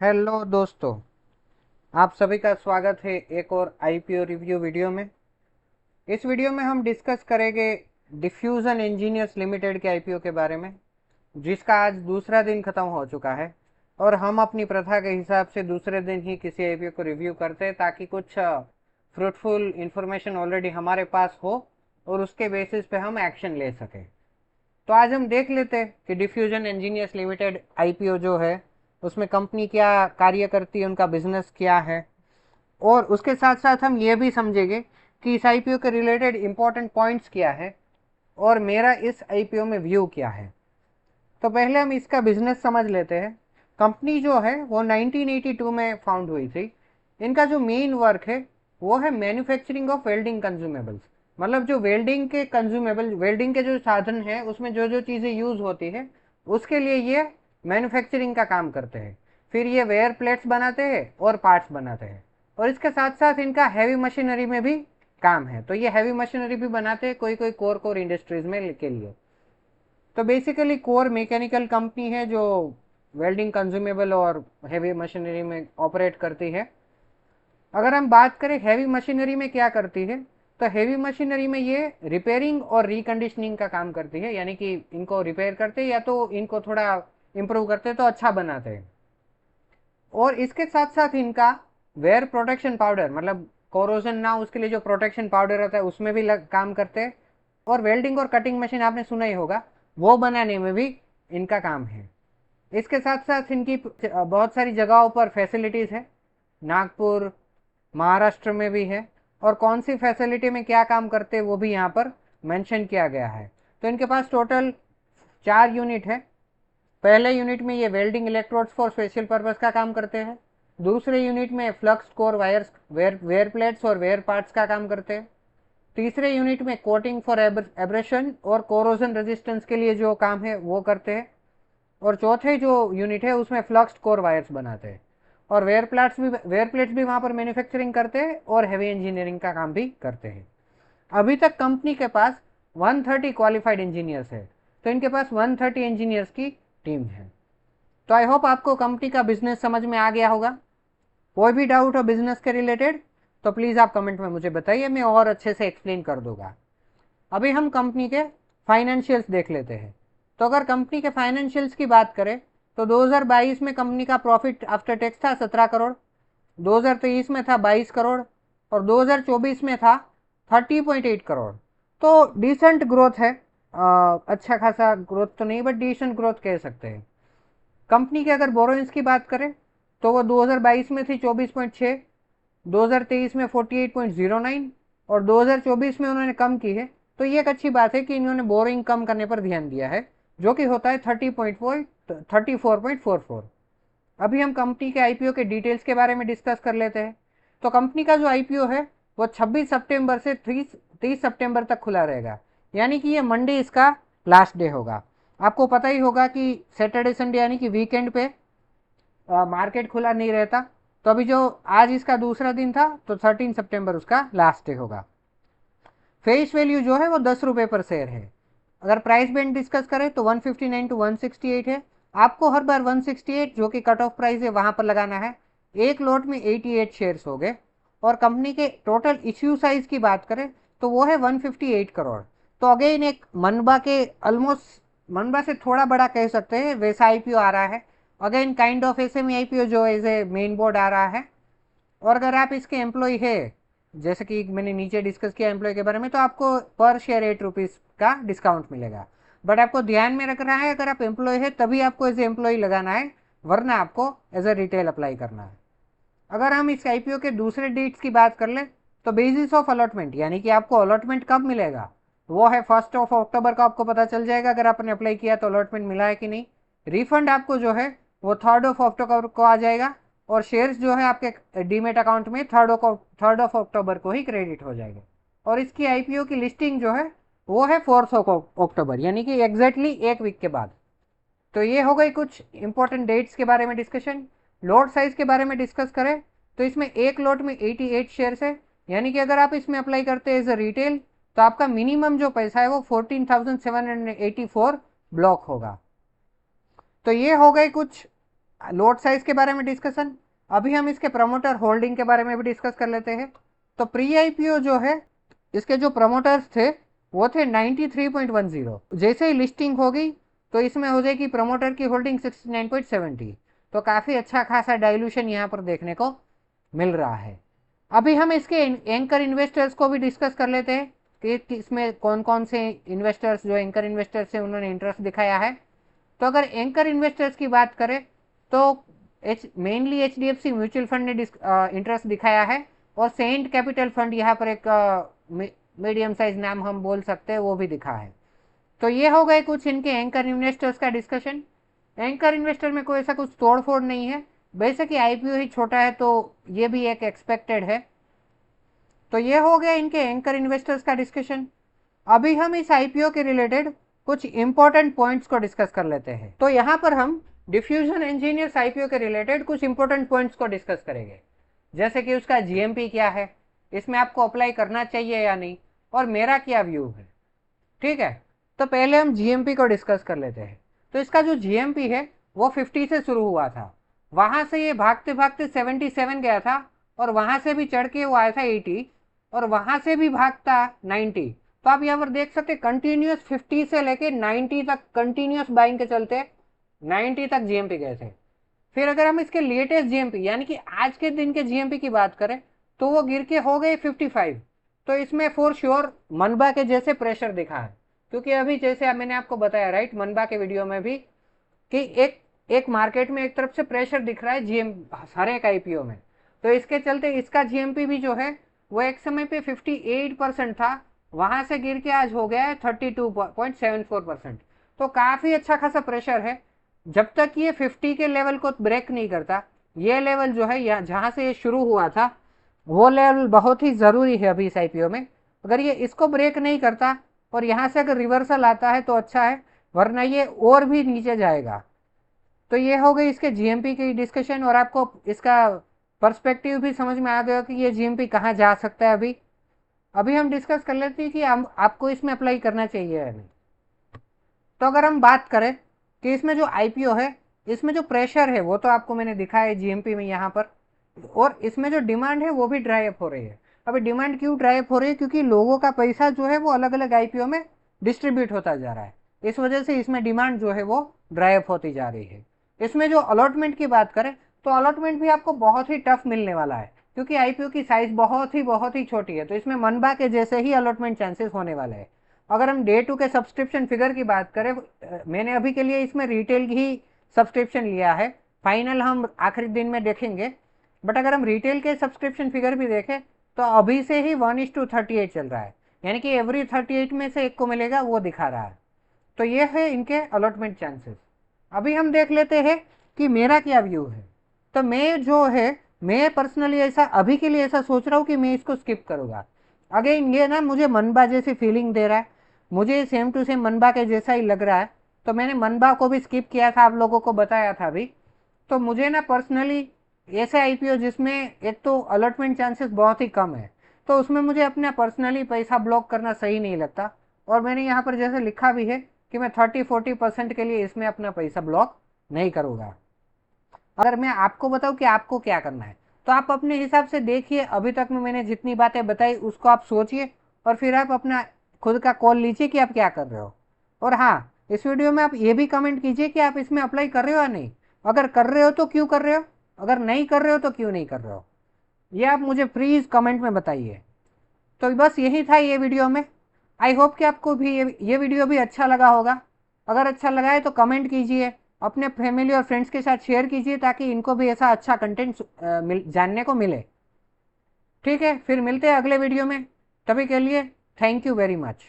Hello दोस्तों, आप सभी का स्वागत है एक और आईपीओ रिव्यू वीडियो में। इस वीडियो में हम डिस्कस करेंगे डिफ्यूजन इंजीनियर्स लिमिटेड के आईपीओ के बारे में, जिसका आज दूसरा दिन खत्म हो चुका है। और हम अपनी प्रथा के हिसाब से दूसरे दिन ही किसी आईपीओ को रिव्यू करते हैं ताकि कुछ फ्रूटफुल इंफॉर्मेशन ऑलरेडी हमारे पास हो और उसके बेसिस पे हम एक्शन ले सकें। तो आज हम देख लेते हैं कि डिफ्यूजन इंजीनियर्स लिमिटेड आईपीओ जो है उसमें कंपनी क्या कार्य करती है, उनका बिजनेस क्या है, और उसके साथ साथ हम ये भी समझेंगे कि इस आईपीओ के रिलेटेड इंपॉर्टेंट पॉइंट्स क्या है और मेरा इस आईपीओ में व्यू क्या है। तो पहले हम इसका बिजनेस समझ लेते हैं। कंपनी जो है वो 1982 में फाउंड हुई थी। इनका जो मेन वर्क है वो है मैन्युफैक्चरिंग ऑफ वेल्डिंग कंज्यूमेबल्स। मतलब जो वेल्डिंग के कंज्यूमेबल, वेल्डिंग के जो साधन है उसमें जो जो चीज़ें यूज होती है उसके लिए ये मैन्युफैक्चरिंग का काम करते हैं। फिर ये वेयर प्लेट्स बनाते हैं और पार्ट्स बनाते हैं। और इसके साथ साथ इनका हैवी मशीनरी में भी काम है। तो ये हैवी मशीनरी भी बनाते हैं कोई कोई कोर कोर इंडस्ट्रीज में के लिए। तो बेसिकली कोर मैकेनिकल कंपनी है जो वेल्डिंग कंज्यूमेबल और हैवी मशीनरी में ऑपरेट करती है। अगर हम बात करें हैवी मशीनरी में क्या करती है, तो हैवी मशीनरी में ये रिपेयरिंग और रिकंडीशनिंग का काम करती है। यानी कि इनको रिपेयर करते हैं या तो इनको थोड़ा इम्प्रूव करते हैं तो अच्छा बनाते हैं। और इसके साथ साथ इनका वेयर प्रोटेक्शन पाउडर, मतलब कोरोजन ना उसके लिए जो प्रोटेक्शन पाउडर रहता है उसमें भी काम करते हैं। और वेल्डिंग और कटिंग मशीन आपने सुना ही होगा, वो बनाने में भी इनका काम है। इसके साथ साथ इनकी बहुत सारी जगहों पर फैसिलिटीज़ है। नागपुर, महाराष्ट्र में भी है। और कौन सी फैसिलिटी में क्या काम करते हैं वो भी यहाँ पर मेंशन किया गया है। तो इनके पास टोटल 4 यूनिट है। पहले यूनिट में ये welding electrodes for special purpose का काम करते हैं। दूसरे यूनिट में flux core wires, wear plates और वेयर पार्ट्स का काम करते हैं। तीसरे यूनिट में कोटिंग फॉर एब्रेशन और कोरोजन रेजिस्टेंस के लिए जो काम है वो करते हैं। और चौथे जो यूनिट है उसमें फ्लक्स कोर वायर्स बनाते हैं। और वेयर प्लेट्स भी वहाँ पर मैन्युफैक्चरिंग करते हैं और हैवी इंजीनियरिंग का काम भी करते हैं। अभी तक कंपनी के पास 130 क्वालिफाइड इंजीनियर्स है। तो इनके पास 130 इंजीनियर्स की टीम है। तो आई होप आपको कंपनी का बिजनेस समझ में आ गया होगा। कोई भी डाउट हो बिजनेस के रिलेटेड तो प्लीज़ आप कमेंट में मुझे बताइए, मैं और अच्छे से एक्सप्लेन कर दूंगा। अभी हम कंपनी के फाइनेंशियल्स देख लेते हैं। तो अगर कंपनी के फाइनेंशियल्स की बात करें तो 2022 में कंपनी का प्रॉफिट आफ्टर टैक्स था 17 करोड़, 2023 में था 22 करोड़ और 2024 में था 30.8 करोड़। तो डिसेंट ग्रोथ है। अच्छा खासा ग्रोथ तो नहीं बट डिसेंट ग्रोथ कह सकते हैं। कंपनी के अगर बोरोइंग्स की बात करें तो वो 2022 में थी 24.6, 2023 में 48.09 और 2024 में उन्होंने कम की है। तो ये एक अच्छी बात है कि इन्होंने बोरिंग कम करने पर ध्यान दिया है, जो कि होता है 34.44। अभी हम कंपनी के आईपीओ के डिटेल्स के बारे में डिस्कस कर लेते हैं। तो कंपनी का जो आईपीओ है वो 26 सितंबर से 30 सितंबर तक खुला रहेगा। यानी कि ये मंडे इसका लास्ट डे होगा। आपको पता ही होगा कि सैटरडे संडे यानी कि वीकेंड पे मार्केट खुला नहीं रहता। तो अभी जो आज इसका दूसरा दिन था तो 13 सितंबर उसका लास्ट डे होगा। फेस वैल्यू जो है वो 10 रुपये पर शेयर है। अगर प्राइस बैंड डिस्कस करें तो 159 टू 168 है। आपको हर बार 168 जो कि कट ऑफ प्राइस है वहां पर लगाना है। एक लॉट में 88 शेयर्स हो गए। और कंपनी के टोटल इश्यू साइज की बात करें तो वो है 158 करोड़। तो अगेन एक मनबा के ऑलमोस्ट, मनबा से थोड़ा बड़ा कह सकते हैं वैसा आईपीओ आ रहा है। Again kind of SME IPO जो एज ए मेन बोर्ड आ रहा है। और अगर आप इसके एम्प्लॉय है, जैसे कि मैंने नीचे डिस्कस किया एम्प्लॉय के बारे में, तो आपको पर शेयर 8 रुपीज़ का डिस्काउंट मिलेगा। बट आपको ध्यान में रखना है अगर आप एम्प्लॉय है तभी आपको एज ए एम्प्लॉय लगाना है, वरना आपको एज ए रिटेल अप्लाई करना है। अगर हम इस आईपीओ के दूसरे डेट्स की बात कर लें तो बेसिस ऑफ अलॉटमेंट, यानी कि आपको अलॉटमेंट कब मिलेगा वो है 1 अक्टूबर को आपको पता चल जाएगा अगर आपने अप्लाई किया तो अलॉटमेंट मिला है कि नहीं। रिफंड आपको जो है वो 3 अक्टूबर को आ जाएगा। और शेयर्स जो है आपके डीमेट अकाउंट में 3 अक्टूबर को ही क्रेडिट हो जाएंगे। और इसकी आईपीओ की लिस्टिंग जो है वो है 4 अक्टूबर, यानी कि एग्जैक्टली एक वीक के बाद। तो ये हो गई कुछ इंपॉर्टेंट डेट्स के बारे में डिस्कशन। लॉट साइज के बारे में डिस्कस करें तो इसमें एक लॉट में 88 शेयर्स है। यानी कि अगर आप इसमें अप्लाई करते हैं एज अ रिटेल तो आपका मिनिमम जो पैसा है वो 14,784 ब्लॉक होगा। तो ये हो गए कुछ लोट साइज के बारे में डिस्कशन। अभी हम इसके प्रमोटर होल्डिंग के बारे में भी डिस्कस कर लेते हैं। तो प्री आईपीओ जो है, इसके जो प्रमोटर्स थे वो थे 93.10। जैसे ही लिस्टिंग हो गई तो इसमें हो जाएगी प्रमोटर की होल्डिंग 69.70। तो काफ़ी अच्छा खासा डाइल्यूशन यहाँ पर देखने को मिल रहा है। अभी हम इसके एंकर इन्वेस्टर्स को भी डिस्कस कर लेते हैं कि इसमें कौन कौन से इन्वेस्टर्स, जो एंकर इन्वेस्टर्स हैं, उन्होंने इंटरेस्ट दिखाया है। तो अगर एंकर इन्वेस्टर्स की बात करें तो मेनली एचडीएफसी म्यूचुअल फंड ने इंटरेस्ट दिखाया है, और सेंट कैपिटल फंड यहाँ पर एक मीडियम साइज नाम हम बोल सकते हैं, वो भी दिखा है। तो ये हो गए कुछ इनके एंकर इन्वेस्टर्स का डिस्कशन। एंकर इन्वेस्टर में कोई ऐसा कुछ तोड़ फोड़ नहीं है, वैसे कि आईपीओ ही छोटा है तो ये भी एक एक्सपेक्टेड है। तो ये हो गया इनके एंकर इन्वेस्टर्स का डिस्कशन। अभी हम इस आईपीओ के रिलेटेड कुछ इंपॉर्टेंट पॉइंट्स को डिस्कस कर लेते हैं। तो यहाँ पर हम डिफ्यूजन इंजीनियर्स आईपीओ के रिलेटेड कुछ इंपॉर्टेंट पॉइंट्स को डिस्कस करेंगे, जैसे कि उसका जीएमपी क्या है, इसमें आपको अप्लाई करना चाहिए या नहीं, और मेरा क्या व्यू है। ठीक है, तो पहले हम जीएमपी को डिस्कस कर लेते हैं। तो इसका जो जीएमपी है वो 50 से शुरू हुआ था, वहां से ये भागते भागते 77 गया था, और वहां से भी चढ़ के वो आया था 80, और वहां से भी भागता 90। तो आप यहाँ पर देख सकते कंटिन्यूस 50 से लेके 90 तक कंटिन्यूस बाइंग के चलते 90 तक जीएमपी गए थे। फिर अगर हम इसके लेटेस्ट जीएमपी यानी कि आज के दिन के जीएमपी की बात करें तो वो गिर के हो गए 55। तो इसमें फॉर श्योर मनबा के जैसे प्रेशर दिखा है, क्योंकि अभी जैसे मैंने आपको बताया राइट मनबा के वीडियो में भी कि एक मार्केट में एक तरफ से प्रेशर दिख रहा है जीएम हर एक आईपीओ में। तो इसके चलते इसका जीएमपी भी जो है वो एक समय पे 58% था, वहां से गिर के आज हो गया है 32.74%। तो काफी अच्छा खासा प्रेशर है। जब तक ये 50 के लेवल को ब्रेक नहीं करता, ये लेवल जो है जहां से ये शुरू हुआ था वो लेवल बहुत ही जरूरी है अभी इस आईपीओ में। अगर ये इसको ब्रेक नहीं करता और यहाँ से अगर रिवर्सल आता है तो अच्छा है, वरना ये और भी नीचे जाएगा। तो ये हो गई इसके जीएमपी की डिस्कशन, और आपको इसका पर्सपेक्टिव भी समझ में आ गया कि ये जीएमपी कहाँ जा सकता है। अभी अभी हम डिस्कस कर लेते हैं कि आपको इसमें अप्लाई करना चाहिए या नहीं। तो अगर हम बात करें कि इसमें जो आईपीओ है, इसमें जो प्रेशर है वो तो आपको मैंने दिखाया है जीएमपी में यहाँ पर, और इसमें जो डिमांड है वो भी ड्राई अप हो रही है। अभी डिमांड क्यों ड्राई अप हो रही है? क्योंकि लोगों का पैसा जो है वो अलग अलग आईपीओ में डिस्ट्रीब्यूट होता जा रहा है, इस वजह से इसमें डिमांड जो है वो ड्राई अप होती जा रही है। इसमें जो अलॉटमेंट की बात करें तो अलॉटमेंट भी आपको बहुत ही टफ मिलने वाला है, क्योंकि आईपीओ की साइज बहुत ही छोटी है। तो इसमें मनबा के जैसे ही अलॉटमेंट चांसेस होने वाले हैं। अगर हम डे 2 के सब्सक्रिप्शन फिगर की बात करें, मैंने अभी के लिए इसमें रिटेल ही सब्सक्रिप्शन लिया है, फाइनल हम आखिरी दिन में देखेंगे। बट अगर हम रिटेल के सब्सक्रिप्शन फिगर भी देखें तो अभी से ही 1:38 चल रहा है, यानी कि एवरी 38 में से एक को मिलेगा, वो दिखा रहा है। तो ये है इनके अलॉटमेंट चांसेस। अभी हम देख लेते हैं कि मेरा क्या व्यू है। तो मैं पर्सनली ऐसा अभी के लिए ऐसा सोच रहा हूँ कि मैं इसको स्किप करूँगा। अगेन ये ना मुझे मनबा जैसी फीलिंग दे रहा है, मुझे सेम टू सेम मनबा के जैसा ही लग रहा है। तो मैंने मनबा को भी स्किप किया था, आप लोगों को बताया था अभी। तो मुझे ना पर्सनली ऐसे आईपीओ जिसमें एक तो अलॉटमेंट चांसेस बहुत ही कम है, तो उसमें मुझे अपना पर्सनली पैसा ब्लॉक करना सही नहीं लगता। और मैंने यहाँ पर जैसे लिखा भी है कि मैं 30-40% के लिए इसमें अपना पैसा ब्लॉक नहीं करूँगा। अगर मैं आपको बताऊँ कि आपको क्या करना है तो आप अपने हिसाब से देखिए, अभी तक में मैंने जितनी बातें बताई उसको आप सोचिए, और फिर आप अपना खुद का कॉल लीजिए कि आप क्या कर रहे हो। और हाँ, इस वीडियो में आप ये भी कमेंट कीजिए कि आप इसमें अप्लाई कर रहे हो या नहीं। अगर कर रहे हो तो क्यों कर रहे हो, अगर नहीं कर रहे हो तो क्यों नहीं कर रहे हो, ये आप मुझे प्लीज़ कमेंट में बताइए। तो बस यही था ये वीडियो में। आई होप कि आपको भी ये वीडियो भी अच्छा लगा होगा। अगर अच्छा लगा है तो कमेंट कीजिए, अपने फैमिली और फ्रेंड्स के साथ शेयर कीजिए, ताकि इनको भी ऐसा अच्छा कंटेंट जानने को मिले। ठीक है, फिर मिलते हैं अगले वीडियो में। तभी के लिए थैंक यू वेरी मच।